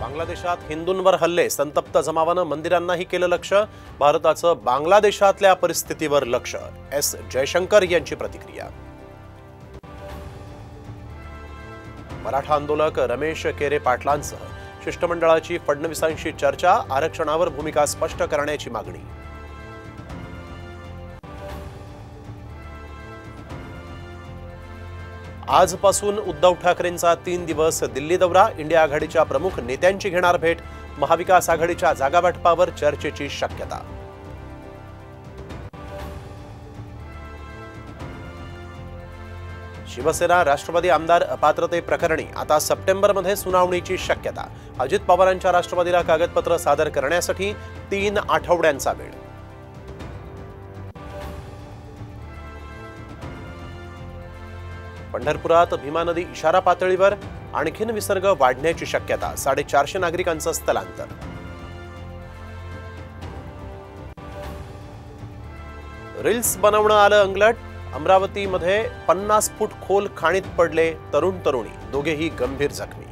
बांगलादेशात हिंदूंवर हल्ले, संतप्त जमावानं मंदिरांनाही केलं लक्ष. भारताचं बांगलादेशातल्या परिस्थितीवर लक्ष. एस जयशंकर यांची प्रतिक्रिया. मराठा आंदोलक रमेश केरे पाटलांसह शिष्टमंडळाची फडणवीसांशी चर्चा. आरक्षणावर भूमिका स्पष्ट करण्याची मागणी. आजपासून उद्धव ठाकरेंचा 3 दिवस दिल्ली दौरा. इंडिया आघाडीच्या प्रमुख नेत्यांची घेणार भेट. महाविकास आघाडीच्या जागावाटपावर चर्चेची शक्यता. शिवसेना राष्ट्रवादी आमदार अपात्रते प्रकरणी आता सप्टेंबरमध्ये सुनावणीची शक्यता. अजित पवारांच्या राष्ट्रवादीला कागदपत्र सादर करण्यासाठी 3 आठवड्यांचा वेळ. पंढरपुरात भीमा नदी इशारा पातळीवर. आणखीन विसर्ग वाढण्याची शक्यता. 450 नागरिकांचं स्थलांतर. रील्स बनवणं आलं अंगलट. अमरावतीमध्ये 50 फूट खोल खाणीत पडले तरुण तरुणी. दोघेही गंभीर जखमी.